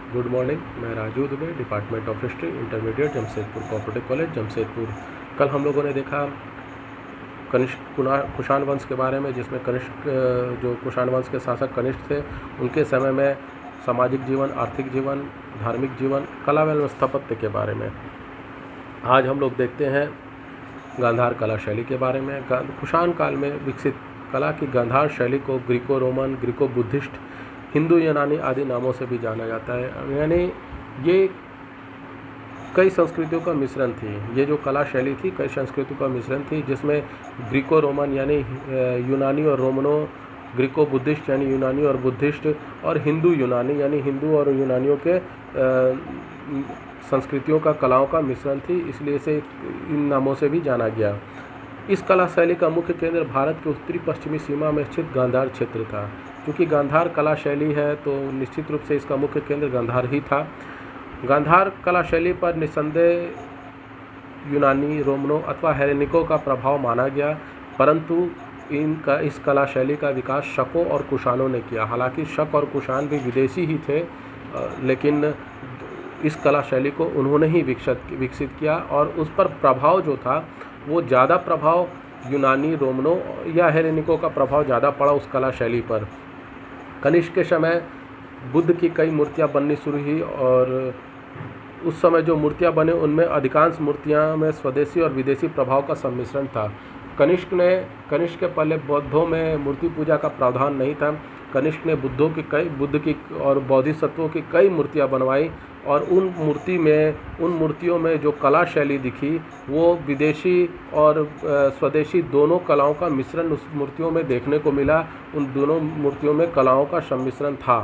Good morning. मैं Raju Dubey, department of history, intermediate, Jamshedpur cooperative college, Jamshedpur. कल हम लोगों ने देखा कुषाण वंश के बारे में, जिसमें कनिष्क जो कुषाण वंश के शासक कनिष्क थे, उनके समय में सामाजिक जीवन, आर्थिक जीवन, धार्मिक जीवन, कला एवं स्थापत्य के बारे में। आज हम लोग देखते हैं गांधार कला शैली के बारे में। कुषाण काल में विकसित कला की गांधार शैली को Greco Roman, Greco Buddhist, Hindu यूनानी आदि नामों से भी जाना जाता है। यानी ये कई संस्कृतियों का मिश्रण थी। ये जो कला शैली थी कई संस्कृतियों का मिश्रण थी, जिसमें ग्रीको रोमन यानी यूनानी और रोमनो, ग्रीको बुद्धिस्ट यानी यूनानी और बुद्धिस्ट, और हिंदू यूनानी यानी हिंदू और यूनानियों के संस्कृतियों का कलाओं का मिश्रण थी, इसलिए इसे इन नामों से भी जाना गया। इस कला शैली का मुख्य केंद्र भारत के उत्तरी पश्चिमी सीमा में स्थित गांधार क्षेत्र था। क्योंकि गांधार कला शैली है तो निश्चित रूप से इसका मुख्य केंद्र गांधार ही था। गांधार कला शैली पर निस्संदेह यूनानी, रोमनों अथवा हेलेनिकों का प्रभाव माना गया, परंतु इस कला शैली का विकास शकों और कुषाणों ने किया। हालांकि शक और कुषाण भी विदेशी ही थे, लेकिन इस कला शैली को उन्होंने ही विकसित किया, और उस पर प्रभाव जो था वो ज़्यादा प्रभाव यूनानी, रोमनों या हेलेनिकों का प्रभाव ज़्यादा पड़ा उस कला शैली पर। कनिष्क के समय बुद्ध की कई मूर्तियाँ बननी शुरू हुई, और उस समय जो मूर्तियाँ बने उनमें अधिकांश मूर्तियाँ में स्वदेशी और विदेशी प्रभाव का सम्मिश्रण था। कनिष्क के पहले बौद्धों में मूर्ति पूजा का प्रावधान नहीं था। कनिष्क ने बुद्ध की और बोधिसत्वों की कई मूर्तियाँ बनवाई, और उन मूर्तियों में जो कला शैली दिखी वो विदेशी और स्वदेशी दोनों कलाओं का मिश्रण उस मूर्तियों में देखने को मिला। उन दोनों मूर्तियों में कलाओं का सम्मिश्रण था।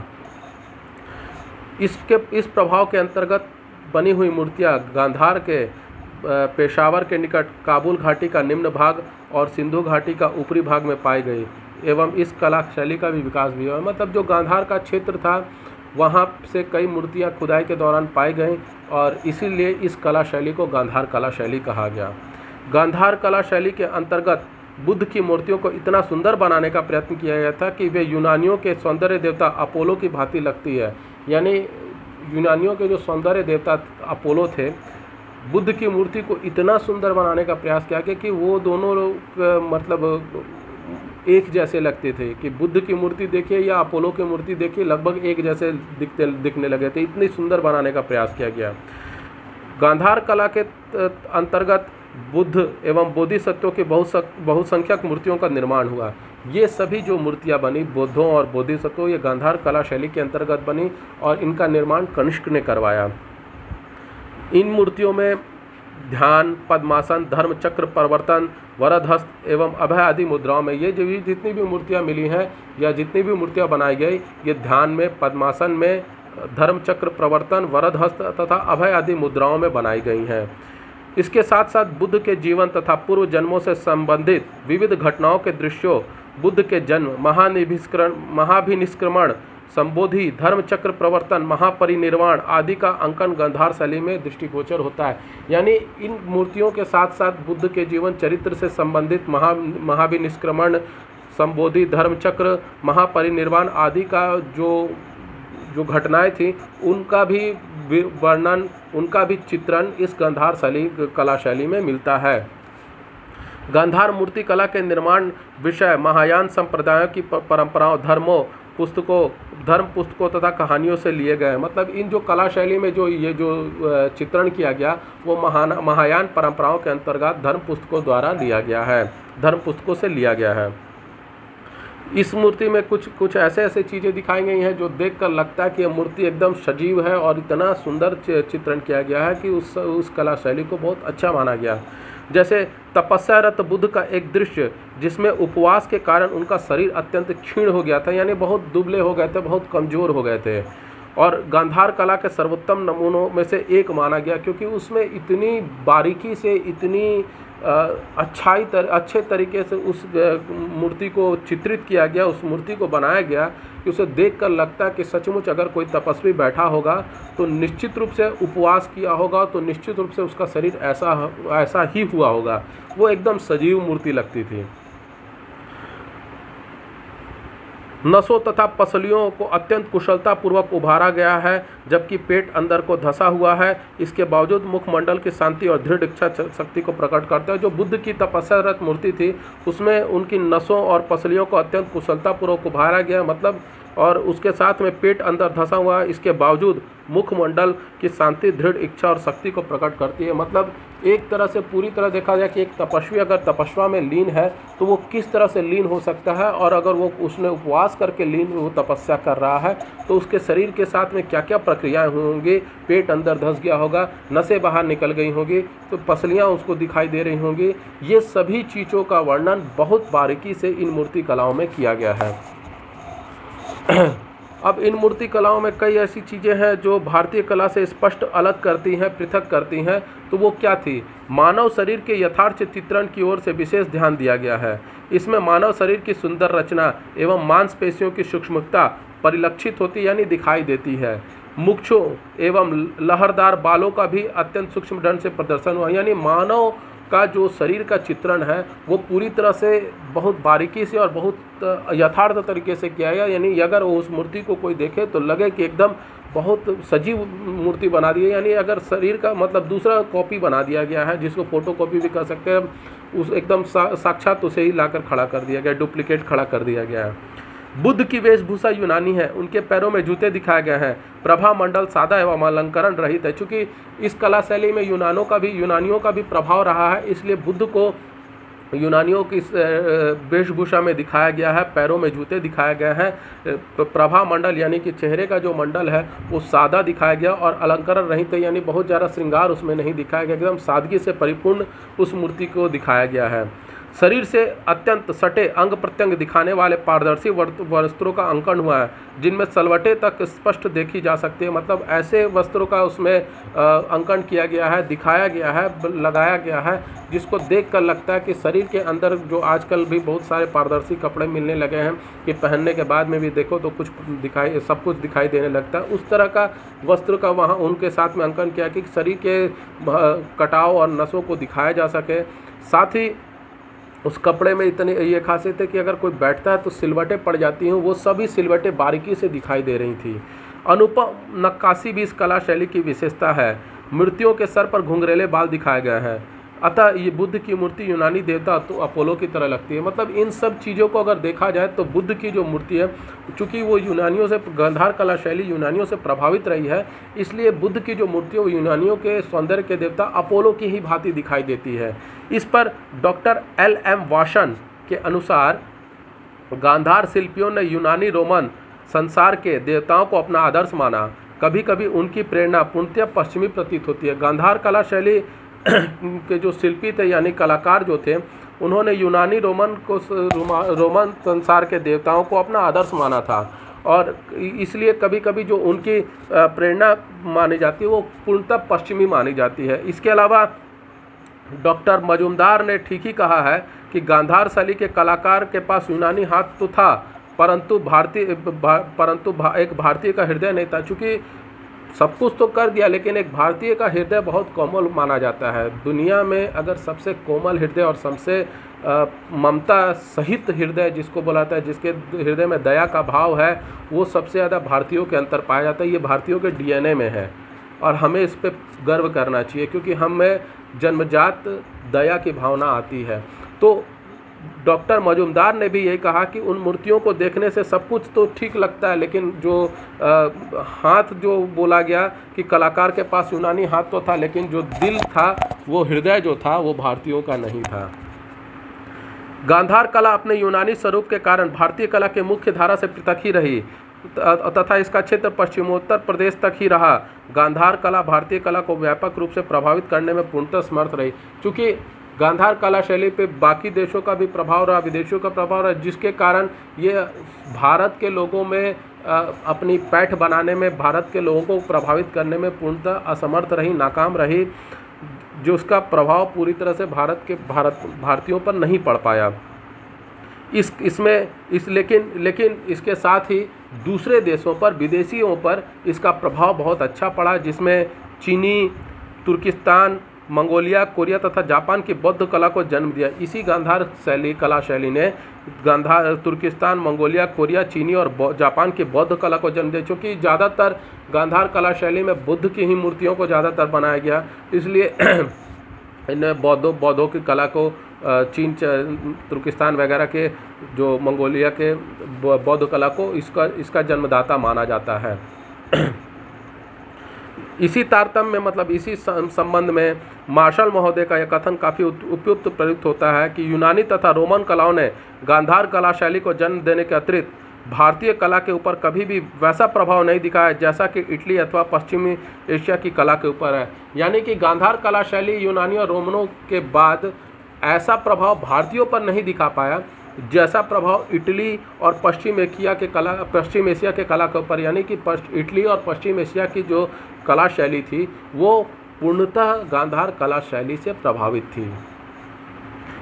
इस प्रभाव के अंतर्गत बनी हुई मूर्तियाँ गांधार के पेशावर के निकट काबुल घाटी का निम्न भाग और सिंधु घाटी का ऊपरी भाग में पाई गई, एवं इस कला शैली का भी विकास भी हुआ। मतलब जो गांधार का क्षेत्र था वहाँ से कई मूर्तियाँ खुदाई के दौरान पाई गईं, और इसीलिए इस कला शैली को गांधार कला शैली कहा गया। गांधार कला शैली के अंतर्गत बुद्ध की मूर्तियों को इतना सुंदर बनाने का प्रयत्न किया गया था कि वे यूनानियों के सौंदर्य देवता अपोलो की भांति लगती है। यानी यूनानियों के जो सौंदर्य देवता अपोलो थे, बुद्ध की मूर्ति को इतना सुंदर बनाने का प्रयास किया कि वो दोनों मतलब एक जैसे लगते थे कि बुद्ध की मूर्ति देखिए या अपोलो की मूर्ति देखिए, लगभग एक जैसे दिखने लगे थे। इतनी सुंदर बनाने का प्रयास किया गया। गांधार कला के अंतर्गत बुद्ध एवं बोधिसत्वों की बहुसंख्यक मूर्तियों का निर्माण हुआ। ये सभी जो मूर्तियाँ बनी बुद्धों और बोधिसत्वों, ये गांधार कला शैली के अंतर्गत बनी, और इनका निर्माण कनिष्क ने करवाया। इन मूर्तियों में ध्यान, पद्मासन, धर्म चक्र, प्रवर्तन, वरदहस्त एवं अभय आदि मुद्राओं में ये जो जितनी भी मूर्तियाँ मिली हैं या जितनी भी मूर्तियाँ बनाई गई, ये ध्यान में, पद्मासन में, धर्म चक्र, प्रवर्तन, वरदहस्त तथा अभय आदि मुद्राओं में बनाई गई हैं। इसके साथ साथ बुद्ध के जीवन तथा पूर्व जन्मों से संबंधित विविध घटनाओं के दृश्यों, बुद्ध के जन्म, महाभिनिष्क्रमण, संबोधि, धर्म चक्र प्रवर्तन, महापरिनिर्वाण आदि का अंकन गांधार शैली में दृष्टिगोचर होता है। यानी इन मूर्तियों के साथ साथ बुद्ध के जीवन चरित्र से संबंधित महाभिनिष्क्रमण, संबोधि, धर्म चक्र, महापरिनिर्वाण आदि का जो घटनाएं थी उनका भी वर्णन, उनका भी चित्रण इस गांधार कला शैली में मिलता है। गांधार मूर्ति कला के निर्माण विषय महायान संप्रदायों की परंपराओं, धर्म पुस्तकों तथा कहानियों से लिए गए। मतलब इन जो कला शैली में जो चित्रण किया गया वो महायान परंपराओं के अंतर्गत धर्म पुस्तकों द्वारा लिया गया है, धर्म पुस्तकों से लिया गया है। इस मूर्ति में कुछ ऐसे चीज़ें दिखाई गई हैं जो देखकर लगता है कि यह मूर्ति एकदम सजीव है, और इतना सुंदर चित्रण किया गया है कि उस कला शैली को बहुत अच्छा माना गया। जैसे तपस्यारत बुद्ध का एक दृश्य जिसमें उपवास के कारण उनका शरीर अत्यंत क्षीण हो गया था, यानी बहुत दुबले हो गए थे, बहुत कमज़ोर हो गए थे, और गांधार कला के सर्वोत्तम नमूनों में से एक माना गया, क्योंकि उसमें इतनी बारीकी से, इतनी अच्छे तरीके से उस मूर्ति को चित्रित किया गया, उस मूर्ति को बनाया गया कि उसे देखकर लगता है कि सचमुच अगर कोई तपस्वी बैठा होगा तो निश्चित रूप से उपवास किया होगा, तो निश्चित रूप से उसका शरीर ऐसा ही हुआ होगा। वो एकदम सजीव मूर्ति लगती थी। नसों तथा पसलियों को अत्यंत कुशलतापूर्वक उभारा गया है, जबकि पेट अंदर को धंसा हुआ है। इसके बावजूद मुखमंडल की शांति और दृढ़ इच्छा शक्ति को प्रकट करता है। जो बुद्ध की तपस्यारत मूर्ति थी उसमें उनकी नसों और पसलियों को अत्यंत कुशलतापूर्वक उभारा गया, मतलब, और उसके साथ में पेट अंदर धंसा हुआ है। इसके बावजूद मुखमंडल की शांति दृढ़ इच्छा और शक्ति को प्रकट करती है। मतलब एक तरह से पूरी तरह देखा जाए कि एक तपस्वी अगर तपस्या में लीन है तो वो किस तरह से लीन हो सकता है, और अगर वो उसने उपवास करके लीन वो तपस्या कर रहा है तो उसके शरीर के साथ में क्या क्या प्रक्रियाएं हुई होंगी। पेट अंदर धंस गया होगा, नसें बाहर निकल गई होंगी, तो पसलियां उसको दिखाई दे रही होंगी। ये सभी चीज़ों का वर्णन बहुत बारीकी से इन मूर्ति कलाओं में किया गया है। अब इन मूर्ति कलाओं में कई ऐसी चीज़ें हैं जो भारतीय कला से स्पष्ट अलग करती हैं, पृथक करती हैं। तो वो क्या थी? मानव शरीर के यथार्थ चित्रण की ओर से विशेष ध्यान दिया गया है। इसमें मानव शरीर की सुंदर रचना एवं मांसपेशियों की सूक्ष्मता परिलक्षित होती यानी दिखाई देती है। मुच्छों एवं लहरदार बालों का भी अत्यंत सूक्ष्म ढंग से प्रदर्शन हुआ, यानी मानव का जो शरीर का चित्रण है वो पूरी तरह से बहुत बारीकी से और बहुत यथार्थ तरीके से किया गया। यानी अगर उस मूर्ति को कोई देखे तो लगे कि एकदम बहुत सजीव मूर्ति बना दी है, यानी अगर शरीर का मतलब दूसरा कॉपी बना दिया गया है, जिसको फोटो कॉपी भी कर सकते हैं, उस एकदम साक्षात उसे ही लाकर खड़ा कर दिया गया, डुप्लीकेट खड़ा कर दिया गया है। बुद्ध की वेशभूषा यूनानी है, उनके पैरों में जूते दिखाए गए हैं। प्रभा मंडल सादा एवं अलंकरण रहित है। चूँकि इस कला शैली में यूनानियों का भी प्रभाव रहा है, इसलिए बुद्ध को यूनानियों की वेशभूषा में दिखाया गया है। पैरों में जूते दिखाए गए हैं। प्रभा मंडल यानी कि चेहरे का जो मंडल है वो सादा दिखाया गया, और अलंकरण रहित यानी बहुत ज़्यादा श्रृंगार उसमें नहीं दिखाया गया, एकदम सादगी से परिपूर्ण उस मूर्ति को दिखाया गया है। शरीर से अत्यंत सटे अंग प्रत्यंग दिखाने वाले पारदर्शी वस्त्रों का अंकन हुआ है, जिनमें सलवटें तक स्पष्ट देखी जा सकती है। मतलब ऐसे वस्त्रों का उसमें अंकन किया गया है, दिखाया गया है, लगाया गया है, जिसको देखकर लगता है कि शरीर के अंदर जो आजकल भी बहुत सारे पारदर्शी कपड़े मिलने लगे हैं कि पहनने के बाद में भी देखो तो सब कुछ दिखाई देने लगता है। उस तरह का वस्त्र का वहाँ उनके साथ में अंकन किया कि शरीर के कटाव और नसों को दिखाया जा सके। साथ ही उस कपड़े में इतनी ये खासियत है कि अगर कोई बैठता है तो सिलवटें पड़ जाती हैं, वो सभी सिलवटें बारीकी से दिखाई दे रही थी। अनुपम नक्काशी भी इस कला शैली की विशेषता है। मूर्तियों के सर पर घुंघरेले बाल दिखाए गए हैं, अतः ये बुद्ध की मूर्ति यूनानी देवता तो अपोलो की तरह लगती है। मतलब इन सब चीज़ों को अगर देखा जाए तो बुद्ध की जो मूर्ति है, चूँकि वो यूनानियों से, गांधार कला शैली यूनानियों से प्रभावित रही है, इसलिए बुद्ध की जो मूर्ति है वो यूनानियों के सौंदर्य के देवता अपोलो की ही भांति दिखाई देती है। इस पर डॉक्टर L.M. वाशन के अनुसार गांधार शिल्पियों ने यूनानी रोमन संसार के देवताओं को अपना आदर्श माना। कभी कभी उनकी प्रेरणा पूर्णतः पश्चिमी प्रतीत होती है। गांधार कला शैली के जो शिल्पी थे यानी कलाकार जो थे, उन्होंने यूनानी रोमन संसार के देवताओं को अपना आदर्श माना था, और इसलिए कभी कभी जो उनकी प्रेरणा मानी जाती है वो पूर्णतः पश्चिमी मानी जाती है। इसके अलावा डॉक्टर मजुमदार ने ठीक ही कहा है कि गांधार शैली के कलाकार के पास यूनानी हाथ तो था, परंतु एक भारतीय का हृदय नहीं था। चूँकि सब कुछ तो कर दिया, लेकिन एक भारतीय का हृदय बहुत कोमल माना जाता है। दुनिया में अगर सबसे कोमल हृदय और सबसे ममता सहित हृदय जिसको बुलाता है, जिसके हृदय में दया का भाव है, वो सबसे ज़्यादा भारतीयों के अंदर पाया जाता है। ये भारतीयों के DNA में है और हमें इस पर गर्व करना चाहिए, क्योंकि हम में जन्मजात दया की भावना आती है। तो डॉक्टर मजुमदार ने भी यही कहा कि उन मूर्तियों को देखने से सब कुछ तो ठीक लगता है, लेकिन जो हाथ जो बोला गया कि कलाकार के पास यूनानी हाथ तो था, लेकिन जो दिल था, वो हृदय जो था, वो भारतीयों का नहीं था। गांधार कला अपने यूनानी स्वरूप के कारण भारतीय कला के मुख्य धारा से पृथक ही रही तथा इसका क्षेत्र पश्चिमोत्तर प्रदेश तक ही रहा। गांधार कला भारतीय कला को व्यापक रूप से प्रभावित करने में पूर्णतः समर्थ रही। चूँकि गांधार कला शैली पे बाकी देशों का भी प्रभाव रहा, विदेशों का प्रभाव रहा, जिसके कारण ये भारत के लोगों में अपनी पैठ बनाने में, भारत के लोगों को प्रभावित करने में पूर्णतः असमर्थ रही, नाकाम रही, जो उसका प्रभाव पूरी तरह से भारतीयों पर नहीं पड़ पाया। लेकिन इसके साथ ही दूसरे देशों पर, विदेशियों पर इसका प्रभाव बहुत अच्छा पड़ा, जिसमें चीनी, तुर्किस्तान, मंगोलिया, कोरिया तथा जापान की बौद्ध कला को जन्म दिया। इसी गांधार कला शैली ने गांधार, तुर्किस्तान, मंगोलिया, कोरिया, चीनी और जापान की बौद्ध कला को जन्म दिया। क्योंकि ज़्यादातर गांधार कला शैली में बुद्ध की ही मूर्तियों को ज़्यादातर बनाया गया, इसलिए इन बौद्धों की कला को चीन, तुर्किस्तान वगैरह के, जो मंगोलिया के बौद्ध कला को इसका जन्मदाता माना जाता है। इसी तारतम्य में, मतलब इसी संबंध में मार्शल महोदय का यह कथन काफ़ी उपयुक्त प्रयुक्त होता है कि यूनानी तथा रोमन कलाओं ने गांधार कला शैली को जन्म देने के अतिरिक्त भारतीय कला के ऊपर कभी भी वैसा प्रभाव नहीं दिखाया जैसा कि इटली अथवा पश्चिमी एशिया की कला के ऊपर है। यानी कि गांधार कला शैली यूनानी और रोमनों के बाद ऐसा प्रभाव भारतीयों पर नहीं दिखा पाया जैसा प्रभाव इटली और पश्चिम एशिया के कला के ऊपर, यानी कि इटली और पश्चिम एशिया की जो कला शैली थी वो पूर्णतः गांधार कला शैली से प्रभावित थी।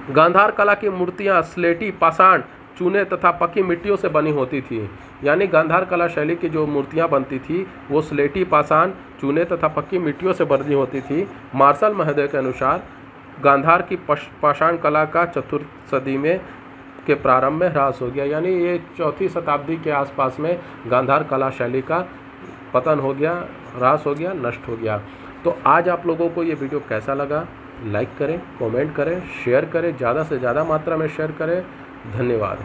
गांधार कला की मूर्तियां स्लेटी, पाषाण, चूने तथा पक्की मिट्टियों से बनी होती थी। यानी गांधार कला शैली की जो मूर्तियां बनती थी वो स्लेटी, पाषाण, चूने तथा पक्की मिट्टियों से बनी होती थी। मार्शल महोदय के अनुसार गांधार की पाषाण कला का चतुर्थ सदी में के प्रारंभ में ह्रास हो गया। यानी ये 4वीं शताब्दी के आसपास में गांधार कला शैली का पतन हो गया, ह्रास हो गया, नष्ट हो गया। तो आज आप लोगों को ये वीडियो कैसा लगा? लाइक करें, कमेंट करें, शेयर करें, ज़्यादा से ज़्यादा मात्रा में शेयर करें। धन्यवाद।